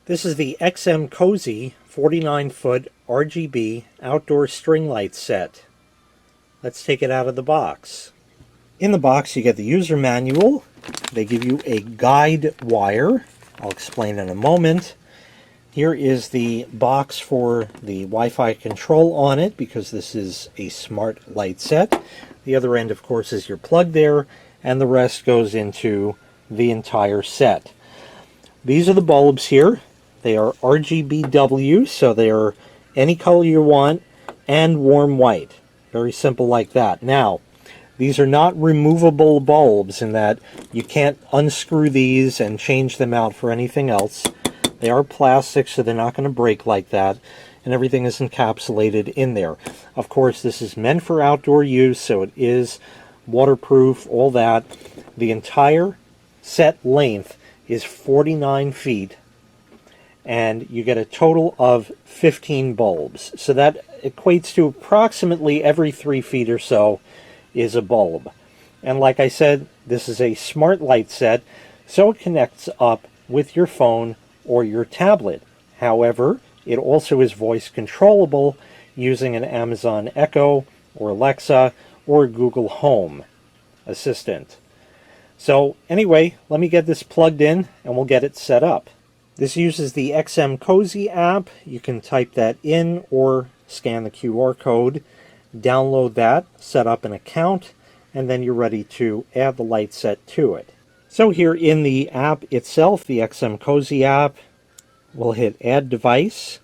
This is the XMCOSY 49-foot RGB outdoor string light set. Let's take it out of the box. In the box you get the user manual. They give you a guide wire. I'll explain in a moment. Here is the box for the Wi-Fi control on it, because this is a smart light set. The other end, of course, is your plug there, and the rest goes into the entire set. These are the bulbs here. They are RGBW, so they are any color you want, and warm white. Very simple like that. Now, these are not removable bulbs in that you can't unscrew these and change them out for anything else. They are plastic, so they're not going to break like that, and everything is encapsulated in there. Of course, this is meant for outdoor use, so it is waterproof, all that. The entire set length is 49 feet. And you get a total of 15 bulbs. So that equates to approximately every 3 feet or so is a bulb. And like I said, this is a smart light set, so it connects up with your phone or your tablet. However, it also is voice controllable using an Amazon Echo or Alexa or Google Home Assistant. So anyway, let me get this plugged in and we'll get it set up. This uses the XMCOSY app. You can type that in or scan the QR code, download that, set up an account, and then you're ready to add the light set to it. So here in the app itself, the XMCOSY app, we'll hit Add Device,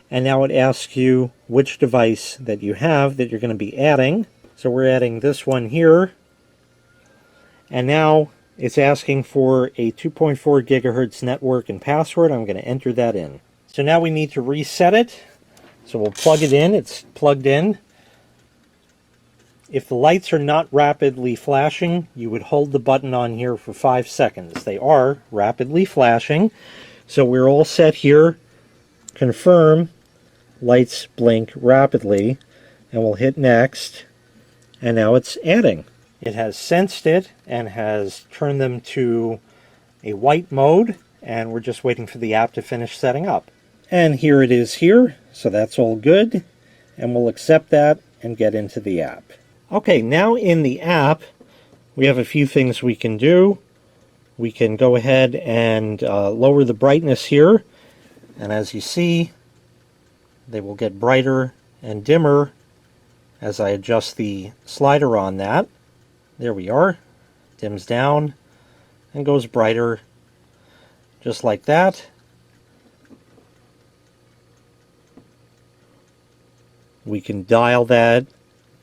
and now it asks you which device that you have that you're going to be adding. So we're adding this one here, and now it's asking for a 2.4 gigahertz network and password. I'm going to enter that in. So now we need to reset it. So we'll plug it in. It's plugged in. If the lights are not rapidly flashing, you would hold the button on here for 5 seconds. They are rapidly flashing. So we're all set here. Confirm. Lights blink rapidly. And we'll hit next. And now it's adding. It has sensed it and has turned them to a white mode, and we're just waiting for the app to finish setting up. And here it is here, so that's all good, and we'll accept that and get into the app. Okay, now in the app, we have a few things we can do. We can go ahead and lower the brightness here, and as you see, they will get brighter and dimmer as I adjust the slider on that. There we are. Dims down and goes brighter, just like that. We can dial that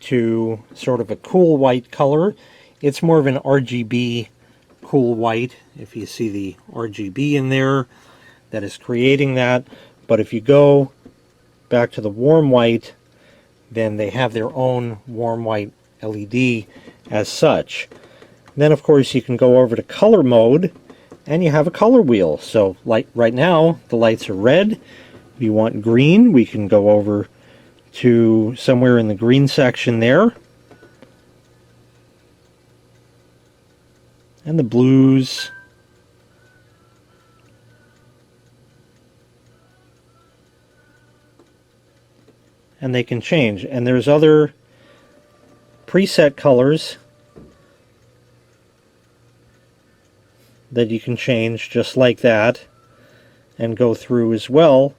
to sort of a cool white color. It's more of an RGB cool white, if you see the RGB in there that is creating that. But if you go back to the warm white, then they have their own warm white LED as such. Then of course you can go over to color mode and you have a color wheel. So like right now the lights are red. If you want green, we can go over to somewhere in the green section there. And the blues. And they can change. And there's other preset colors that you can change just like that and go through as well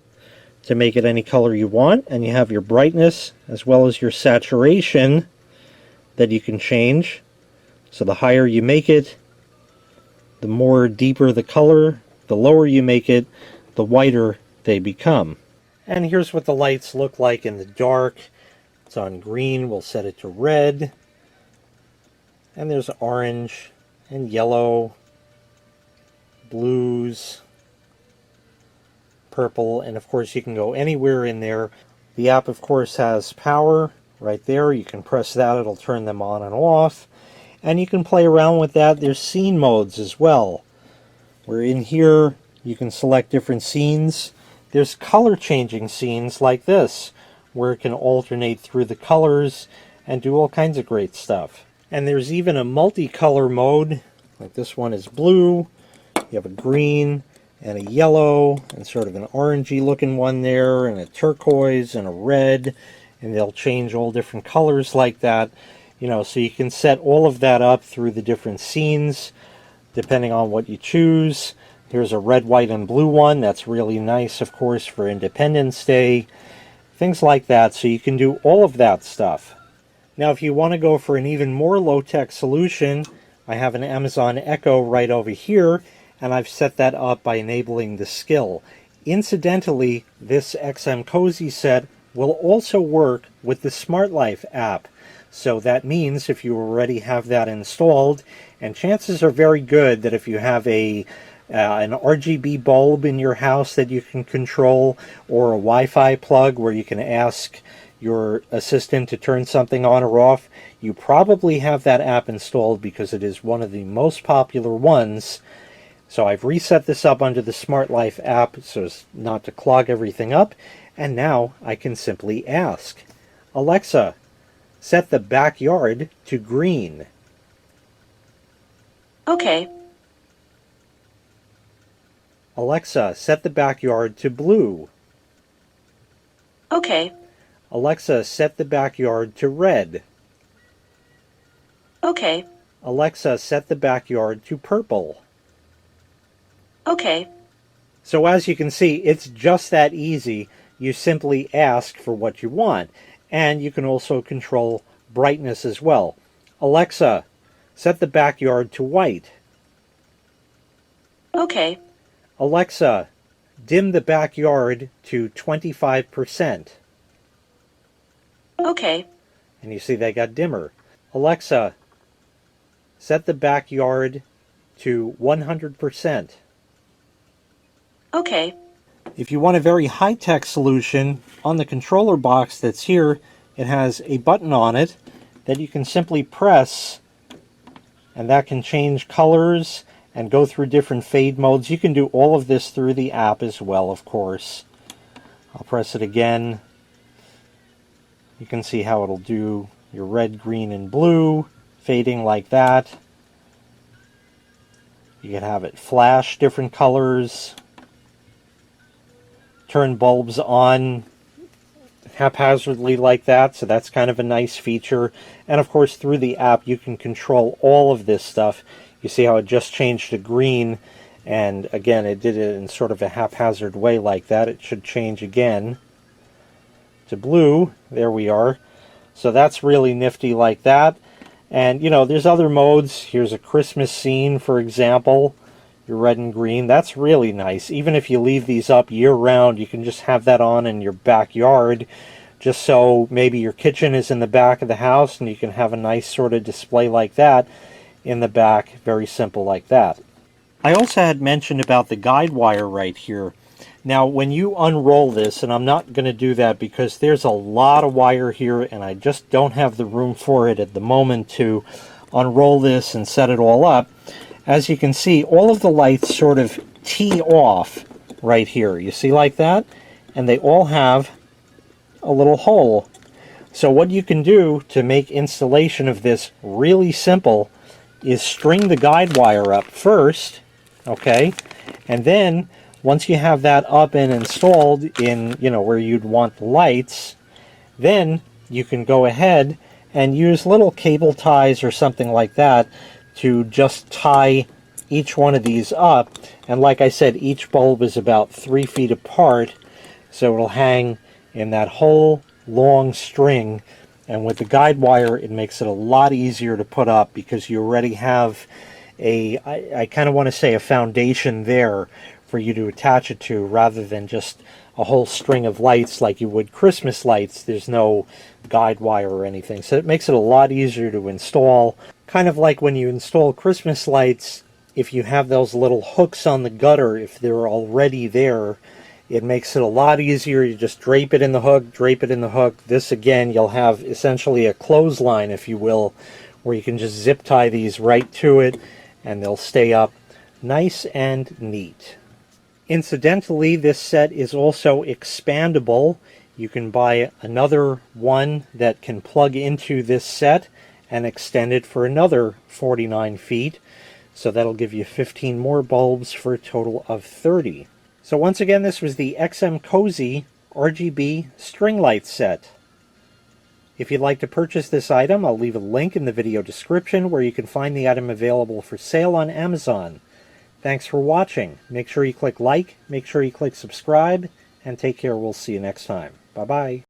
to make it any color you want. And you have your brightness as well as your saturation that you can change. So the higher you make it, the more deeper the color. The lower you make it, the whiter they become. And here's what the lights look like in the dark. It's on green, we'll set it to red. And there's orange and yellow, blues, purple, and of course you can go anywhere in there. The app of course has power right there. You can press that, it'll turn them on and off. And you can play around with that. There's scene modes as well, where in here you can select different scenes. There's color changing scenes like this, where it can alternate through the colors and do all kinds of great stuff. And there's even a multicolor mode, like this one is blue, you have a green, and a yellow and sort of an orangey looking one there, and a turquoise and a red, and they'll change all different colors like that. You know, so you can set all of that up through the different scenes depending on what you choose. Here's a red, white, and blue one. That's really nice, of course, for Independence Day. Things like that, so you can do all of that stuff. Now, if you want to go for an even more low-tech solution, I have an Amazon Echo right over here, and I've set that up by enabling the skill. Incidentally, this XMCOSY set will also work with the Smart Life app. So that means if you already have that installed, and chances are very good that if you have an RGB bulb in your house that you can control, or a Wi-Fi plug where you can ask your assistant to turn something on or off, you probably have that app installed because it is one of the most popular ones. So I've reset this up under the Smart Life app so as not to clog everything up, and now I can simply ask, Alexa, set the backyard to green. Okay. Alexa, set the backyard to blue. Okay. Alexa, set the backyard to red. Okay. Alexa, set the backyard to purple. Okay. So as you can see, it's just that easy. You simply ask for what you want. And you can also control brightness as well. Alexa, set the backyard to white. Okay. Alexa, dim the backyard to 25%. Okay. And you see they got dimmer. Alexa, set the backyard to 100%. Okay. If you want a very high-tech solution, on the controller box that's here, it has a button on it that you can simply press, and that can change colors and go through different fade modes. You can do all of this through the app as well, of course. I'll press it again. You can see how it'll do your red, green, and blue, fading like that. You can have it flash different colors, turn bulbs on haphazardly like that, so that's kind of a nice feature. And of course, through the app, you can control all of this stuff. You see how it just changed to green, and again, it did it in sort of a haphazard way like that. It should change again to blue. There we are. So that's really nifty like that. And, you know, there's other modes. Here's a Christmas scene, for example. Your red and green. That's really nice. Even if you leave these up year-round, you can just have that on in your backyard, just so maybe your kitchen is in the back of the house, and you can have a nice sort of display like that in the back. Very simple like that. I also had mentioned about the guide wire right here. Now, when you unroll this, and I'm not going to do that because there's a lot of wire here, and I just don't have the room for it at the moment to unroll this and set it all up. As you can see, all of the lights sort of tee off right here. You see like that? And they all have a little hole. So what you can do to make installation of this really simple is string the guide wire up first, okay? And then once you have that up and installed in, you know, where you'd want the lights, then you can go ahead and use little cable ties or something like that to just tie each one of these up. And like I said, each bulb is about 3 feet apart, so it'll hang in that whole long string. And with the guide wire, it makes it a lot easier to put up because you already have I kind of want to say a foundation there for you to attach it to, rather than just a whole string of lights like you would Christmas lights. There's no guide wire or anything, so it makes it a lot easier to install. Kind of like when you install Christmas lights, if you have those little hooks on the gutter, if they're already there, it makes it a lot easier. You just drape it in the hook, drape it in the hook. This, again, you'll have essentially a clothesline, if you will, where you can just zip tie these right to it, and they'll stay up nice and neat. Incidentally, this set is also expandable. You can buy another one that can plug into this set and extend it for another 49 feet. So that'll give you 15 more bulbs for a total of 30. So once again, this was the XMCOSY RGB string light set. If you'd like to purchase this item, I'll leave a link in the video description where you can find the item available for sale on Amazon. Thanks for watching. Make sure you click like, make sure you click subscribe, and take care. We'll see you next time. Bye-bye.